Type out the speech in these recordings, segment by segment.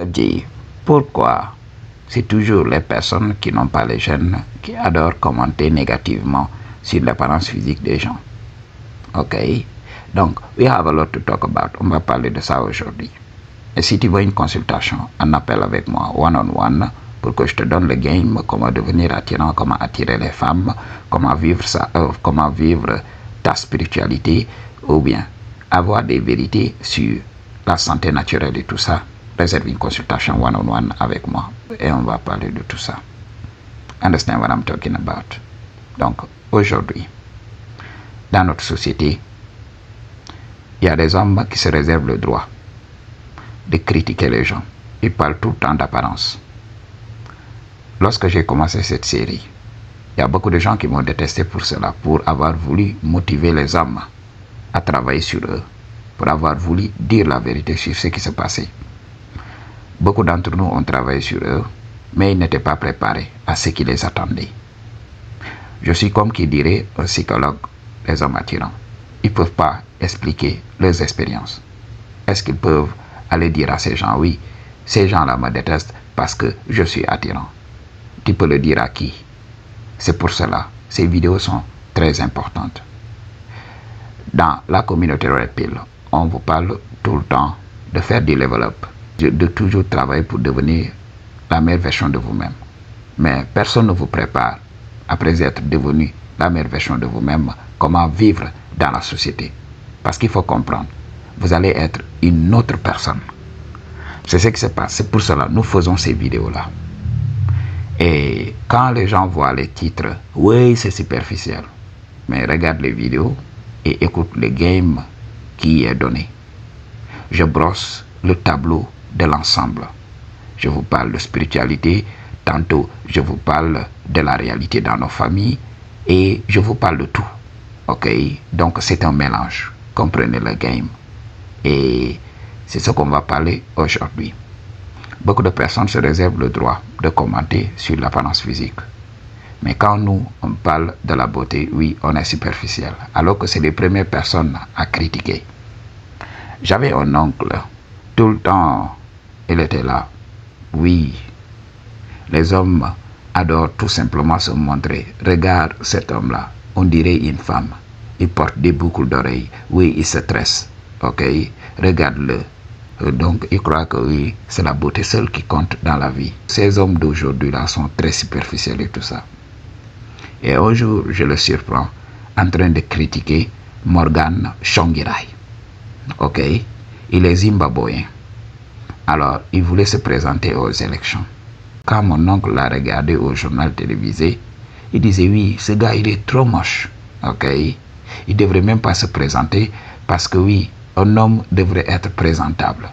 Dit pourquoi c'est toujours les personnes qui n'ont pas les gènes qui adorent commenter négativement sur l'apparence physique des gens. Ok, donc we have a lot to talk about. On va parler de ça aujourd'hui. Et si tu veux une consultation, un appel avec moi one-on-one pour que je te donne le game, comment devenir attirant, comment attirer les femmes, comment vivre ça, comment vivre ta spiritualité, ou bien avoir des vérités sur la santé naturelle et tout ça, réserve une consultation one-on-one avec moi et on va parler de tout ça. Understand what I'm talking about? Donc, aujourd'hui, dans notre société, il y a des hommes qui se réservent le droit de critiquer les gens. Ils parlent tout le temps d'apparence. Lorsque j'ai commencé cette série, il y a beaucoup de gens qui m'ont détesté pour cela, pour avoir voulu motiver les hommes à travailler sur eux, pour avoir voulu dire la vérité sur ce qui se passait. Beaucoup d'entre nous ont travaillé sur eux, mais ils n'étaient pas préparés à ce qui les attendait. Je suis comme qui dirait un psychologue, les hommes attirants. Ils ne peuvent pas expliquer leurs expériences. Est-ce qu'ils peuvent aller dire à ces gens, oui, ces gens-là me détestent parce que je suis attirant? Tu peux le dire à qui? C'est pour cela, ces vidéos sont très importantes. Dans la communauté Red Pill, on vous parle tout le temps de faire du level up, de toujours travailler pour devenir la meilleure version de vous-même. Mais personne ne vous prépare, après être devenu la meilleure version de vous-même, comment vivre dans la société. Parce qu'il faut comprendre, vous allez être une autre personne. C'est ce qui se passe. C'est pour cela que nous faisons ces vidéos-là. Et quand les gens voient les titres, oui, c'est superficiel. Mais regarde les vidéos et écoute le game qui est donné. Je brosse le tableau de l'ensemble. Je vous parle de spiritualité, tantôt je vous parle de la réalité dans nos familles et je vous parle de tout. Ok, donc c'est un mélange. Comprenez le game. Et c'est ce qu'on va parler aujourd'hui. Beaucoup de personnes se réservent le droit de commenter sur l'apparence physique. Mais quand nous, on parle de la beauté, oui, on est superficiel. Alors que c'est les premières personnes à critiquer. J'avais un oncle, tout le temps, il était là. Oui, les hommes adorent tout simplement se montrer. Regarde cet homme-là, on dirait une femme. Il porte des boucles d'oreilles. Oui, il se tresse. Ok, regarde-le. Donc, il croit que oui, c'est la beauté seule qui compte dans la vie. Ces hommes d'aujourd'hui-là sont très superficiels et tout ça. Et un jour, je le surprends en train de critiquer Morgan Tsvangirai. Ok, il est zimbabwéen. Alors, il voulait se présenter aux élections. Quand mon oncle l'a regardé au journal télévisé, il disait oui, ce gars, il est trop moche. Ok, il ne devrait même pas se présenter parce que oui, un homme devrait être présentable.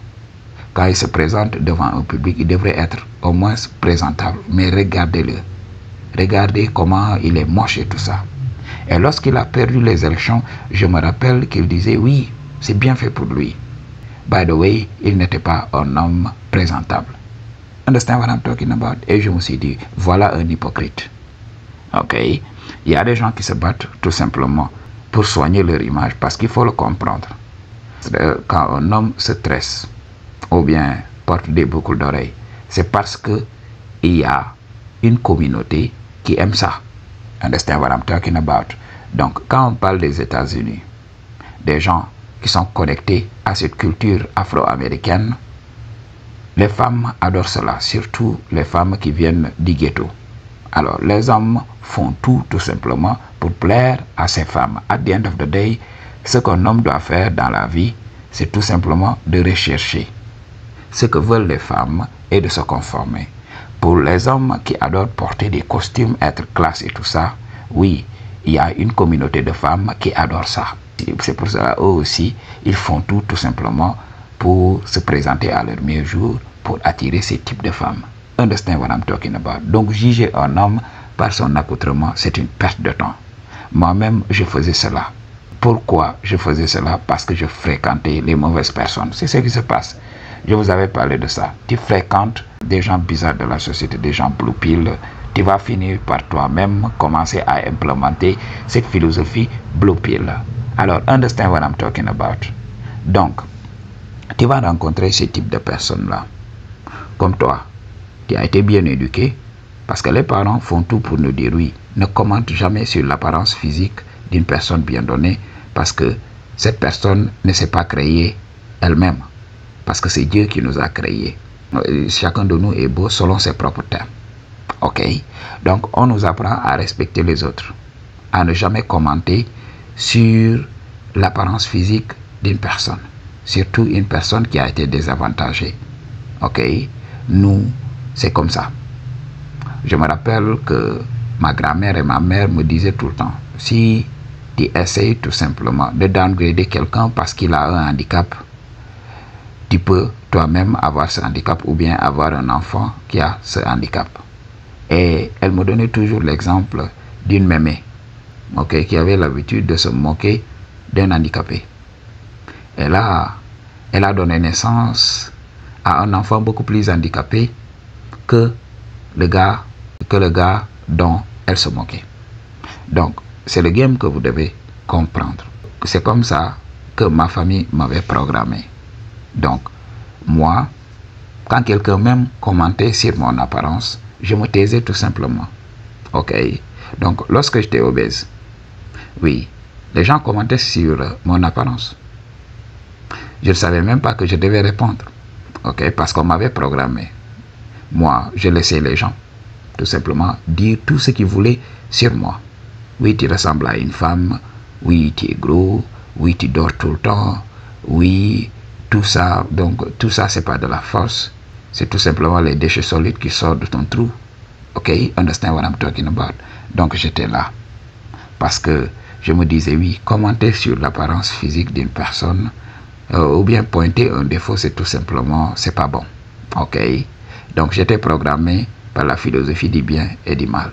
Quand il se présente devant un public, il devrait être au moins présentable. Mais regardez-le. Regardez comment il est moche et tout ça. Et lorsqu'il a perdu les élections, je me rappelle qu'il disait oui, c'est bien fait pour lui. By the way, il n'était pas un homme présentable. Understand what I'm talking about? Et je me suis dit, voilà un hypocrite. Ok? Il y a des gens qui se battent tout simplement pour soigner leur image parce qu'il faut le comprendre. Quand un homme se tresse ou bien porte des boucles d'oreilles, c'est parce que il y a une communauté qui aime ça. Understand what I'm talking about? Donc, quand on parle des États-Unis, des gens qui sont connectés à cette culture afro-américaine, les femmes adorent cela, surtout les femmes qui viennent du ghetto. Alors, les hommes font tout simplement pour plaire à ces femmes. At the end of the day, ce qu'un homme doit faire dans la vie, c'est tout simplement de rechercher ce que veulent les femmes et de se conformer. Pour les hommes qui adorent porter des costumes, être classe et tout ça, oui, il y a une communauté de femmes qui adorent ça. C'est pour ça eux aussi, ils font tout simplement pour se présenter à leur meilleur jour, pour attirer ce type de femmes. Understand what I'm talking about? Donc juger un homme par son accoutrement, c'est une perte de temps. Moi-même, je faisais cela. Pourquoi je faisais cela? Parce que je fréquentais les mauvaises personnes. C'est ce qui se passe. Je vous avais parlé de ça. Tu fréquentes des gens bizarres de la société, des gens blue pill. Tu vas finir par toi-même commencer à implémenter cette philosophie blue pill. Alors, understand what I'm talking about. Donc, tu vas rencontrer ce type de personnes-là. comme toi, tu as été bien éduqué, parce que les parents font tout pour nous dire oui, ne commente jamais sur l'apparence physique d'une personne bien donnée, parce que cette personne ne s'est pas créée elle-même, parce que c'est Dieu qui nous a créés. Chacun de nous est beau selon ses propres termes. Ok? Donc, on nous apprend à respecter les autres, à ne jamais commenter sur l'apparence physique d'une personne, surtout une personne qui a été désavantagée. Ok? Nous, c'est comme ça. Je me rappelle que ma grand-mère et ma mère me disaient tout le temps, si tu essayes tout simplement de downgrader quelqu'un parce qu'il a un handicap, tu peux toi-même avoir ce handicap ou bien avoir un enfant qui a ce handicap. Et elle me donnait toujours l'exemple d'une mémé, ok, qui avait l'habitude de se moquer d'un handicapé. Elle a donné naissance à un enfant beaucoup plus handicapé que le gars dont elle se moquait. Donc, c'est le game que vous devez comprendre. C'est comme ça que ma famille m'avait programmé. Donc, moi, quand quelqu'un même commentait sur mon apparence, je me taisais tout simplement. Ok? Donc, lorsque j'étais obèse, oui, les gens commentaient sur mon apparence. Je ne savais même pas que je devais répondre. Ok? Parce qu'on m'avait programmé. Moi, je laissais les gens tout simplement dire tout ce qu'ils voulaient sur moi. Oui, tu ressembles à une femme. Oui, tu es gros. Oui, tu dors tout le temps. Oui, tout ça. Donc, tout ça, c'est pas de la force. C'est tout simplement les déchets solides qui sortent de ton trou. Ok, understand what I'm talking about? Donc, j'étais là. Parce que je me disais, oui, commenter sur l'apparence physique d'une personne ou bien pointer un défaut, c'est tout simplement, c'est pas bon. Ok? Donc, j'étais programmé par la philosophie du bien et du mal.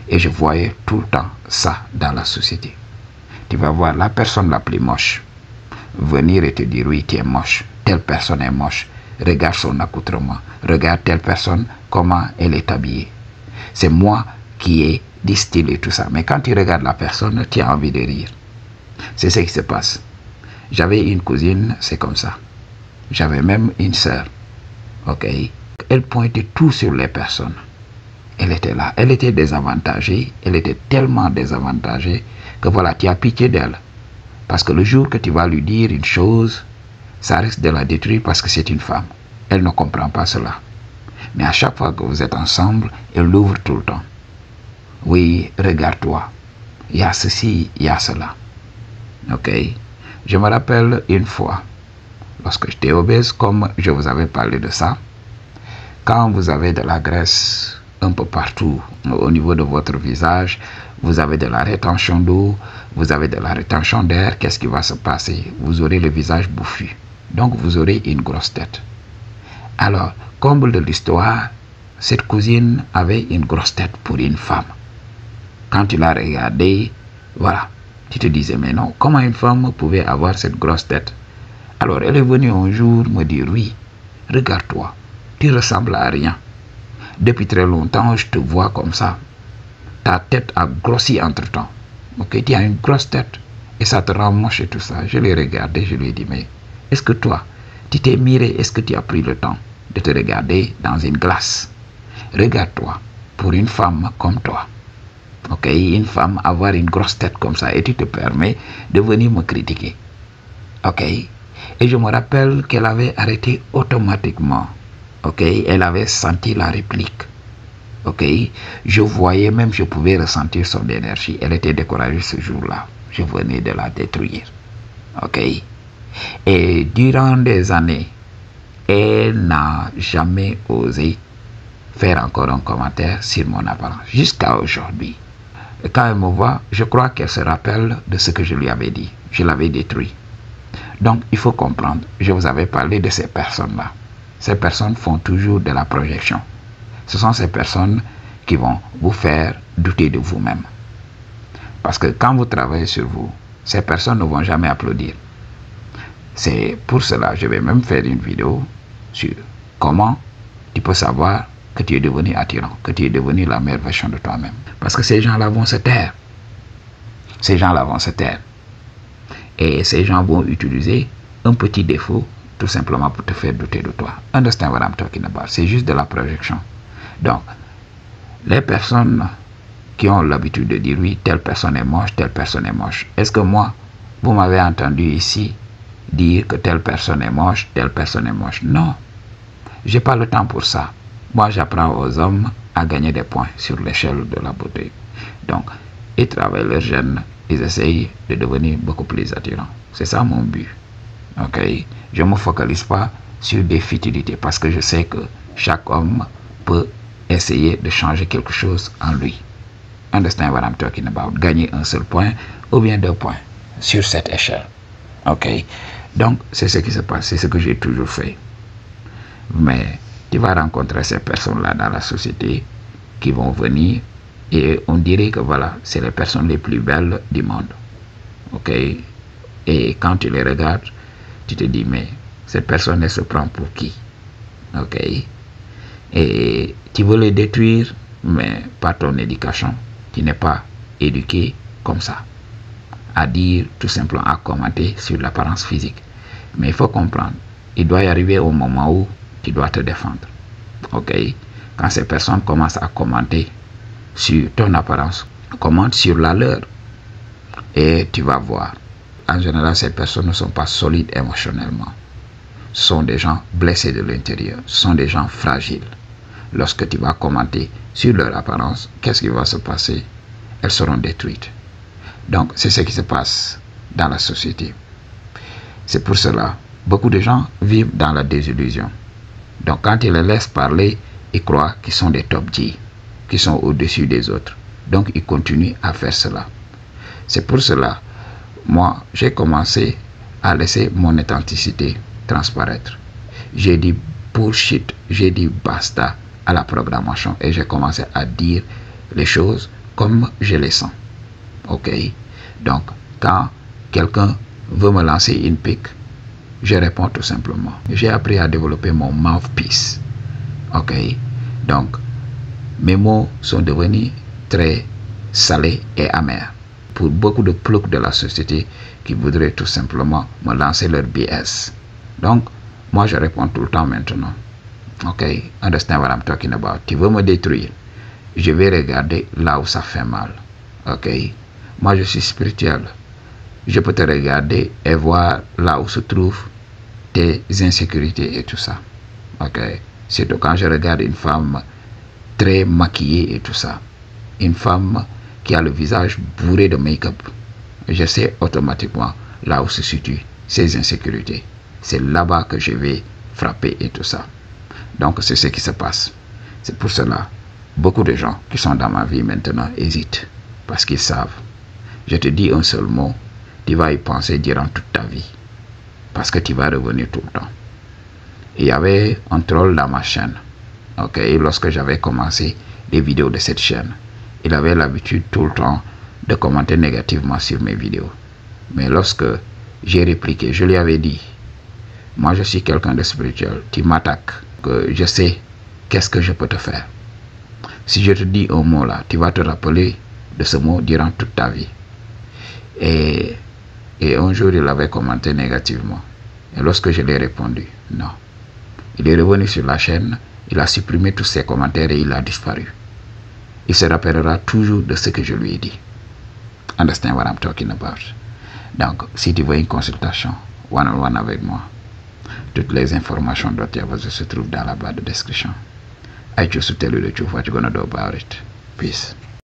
Et je voyais tout le temps ça dans la société. Tu vas voir la personne la plus moche venir et te dire, oui, tu es moche. Telle personne est moche. Regarde son accoutrement. Regarde telle personne, comment elle est habillée. C'est moi qui ai distillé tout ça. Mais quand tu regardes la personne, tu as envie de rire. C'est ce qui se passe. J'avais une cousine, c'est comme ça. J'avais même une sœur. Ok? Elle pointait tout sur les personnes. Elle était là. Elle était désavantagée. Elle était tellement désavantagée que voilà, tu as pitié d'elle. Parce que le jour que tu vas lui dire une chose, ça risque de la détruire parce que c'est une femme. Elle ne comprend pas cela. Mais à chaque fois que vous êtes ensemble, elle l'ouvre tout le temps. Oui, regarde-toi. Il y a ceci, il y a cela. Ok? Je me rappelle une fois, lorsque j'étais obèse, comme je vous avais parlé de ça, quand vous avez de la graisse un peu partout au niveau de votre visage, vous avez de la rétention d'eau, vous avez de la rétention d'air, qu'est-ce qui va se passer? Vous aurez le visage bouffu. Donc vous aurez une grosse tête. Alors, comble de l'histoire, cette cousine avait une grosse tête pour une femme. Quand tu l'as regardée, voilà, tu te disais, mais non, comment une femme pouvait avoir cette grosse tête? Alors elle est venue un jour me dire, oui, regarde-toi, tu ressembles à rien. Depuis très longtemps, je te vois comme ça. Ta tête a grossi entre-temps. Ok, tu as une grosse tête et ça te rend moche et tout ça. Je l'ai regardé, je lui ai dit, mais est-ce que toi, tu t'es miré, est-ce que tu as pris le temps de te regarder dans une glace? Regarde-toi, pour une femme comme toi. Ok, une femme avoir une grosse tête comme ça et tu te permets de venir me critiquer. Ok, et je me rappelle qu'elle avait arrêté automatiquement. Ok, elle avait senti la réplique. Ok, je voyais même, je pouvais ressentir son énergie. Elle était découragée ce jour-là. Je venais de la détruire. Ok, et durant des années, elle n'a jamais osé faire encore un commentaire sur mon apparence. Jusqu'à aujourd'hui. Et quand elle me voit, je crois qu'elle se rappelle de ce que je lui avais dit. Je l'avais détruit. Donc, il faut comprendre. Je vous avais parlé de ces personnes-là. Ces personnes font toujours de la projection. Ce sont ces personnes qui vont vous faire douter de vous-même. Parce que quand vous travaillez sur vous, ces personnes ne vont jamais applaudir. C'est pour cela que je vais même faire une vidéo sur comment tu peux savoir que tu es devenu attirant, que tu es devenu la meilleure version de toi-même. Parce que ces gens-là vont se taire. Ces gens-là vont se taire. Et ces gens vont utiliser un petit défaut tout simplement pour te faire douter de toi. Understand what I'm talking about? C'est juste de la projection. Donc, les personnes qui ont l'habitude de dire oui, telle personne est moche, telle personne est moche. Est-ce que moi, vous m'avez entendu ici dire que telle personne est moche, telle personne est moche? Non. J'ai pas le temps pour ça. Moi, j'apprends aux hommes à gagner des points sur l'échelle de la beauté. Donc, ils travaillent leur gène, ils essayent de devenir beaucoup plus attirants. C'est ça mon but. Ok? Je ne me focalise pas sur des futilités parce que je sais que chaque homme peut essayer de changer quelque chose en lui. Understand what I'm talking about? Gagner un seul point ou bien 2 points sur cette échelle. Ok? Donc, c'est ce qui se passe. C'est ce que j'ai toujours fait. Mais tu vas rencontrer ces personnes-là dans la société qui vont venir et on dirait que voilà, c'est les personnes les plus belles du monde. Ok? Et quand tu les regardes, tu te dis, mais cette personne, elle se prend pour qui? Ok? Et tu veux les détruire, mais par ton éducation. Tu n'es pas éduqué comme ça. À dire, tout simplement, à commenter sur l'apparence physique. Mais il faut comprendre, il doit y arriver au moment où tu dois te défendre. Ok? Quand ces personnes commencent à commenter sur ton apparence, commente sur la leur. Et tu vas voir. En général, ces personnes ne sont pas solides émotionnellement. Ce sont des gens blessés de l'intérieur. Ce sont des gens fragiles. Lorsque tu vas commenter sur leur apparence, qu'est-ce qui va se passer? Elles seront détruites. Donc, c'est ce qui se passe dans la société. C'est pour cela, beaucoup de gens vivent dans la désillusion. Donc, quand ils les laissent parler, ils croient qu'ils sont des top G, qu'ils sont au-dessus des autres. Donc, ils continuent à faire cela. C'est pour cela, moi, j'ai commencé à laisser mon authenticité transparaître. J'ai dit bullshit, j'ai dit basta à la programmation et j'ai commencé à dire les choses comme je les sens. Ok? Donc, quand quelqu'un veut me lancer une pique, je réponds tout simplement. J'ai appris à développer mon mouthpiece. Ok? Donc, mes mots sont devenus très salés et amers pour beaucoup de ploucs de la société qui voudraient tout simplement me lancer leur BS. Donc, moi je réponds tout le temps maintenant. Ok? Understand what I'm talking about? Tu veux me détruire? Je vais regarder là où ça fait mal. Ok? Moi je suis spirituel. Je peux te regarder et voir là où se trouvent tes insécurités et tout ça. Ok? Surtout quand je regarde une femme très maquillée et tout ça. Une femme qui a le visage bourré de make-up. Je sais automatiquement là où se situent ses insécurités. C'est là-bas que je vais frapper et tout ça. Donc c'est ce qui se passe. C'est pour cela, beaucoup de gens qui sont dans ma vie maintenant hésitent. Parce qu'ils savent. Je te dis un seul mot, tu vas y penser durant toute ta vie. Parce que tu vas revenir tout le temps. Il y avait un troll dans ma chaîne. Ok, lorsque j'avais commencé les vidéos de cette chaîne, il avait l'habitude tout le temps de commenter négativement sur mes vidéos. Mais lorsque j'ai répliqué, je lui avais dit, moi je suis quelqu'un de spirituel, tu m'attaques, que je sais qu'est-ce que je peux te faire. Si je te dis un mot là, tu vas te rappeler de ce mot durant toute ta vie. Et un jour il avait commenté négativement. Et lorsque je lui ai répondu, non. Il est revenu sur la chaîne, il a supprimé tous ses commentaires et il a disparu. Il se rappellera toujours de ce que je lui ai dit. Understand what I'm talking about? Donc, si tu veux une consultation one-on-one avec moi, toutes les informations dont tu as besoin se trouvent dans la barre de description. I choose to tell you the truth, what you're gonna do about it. Peace.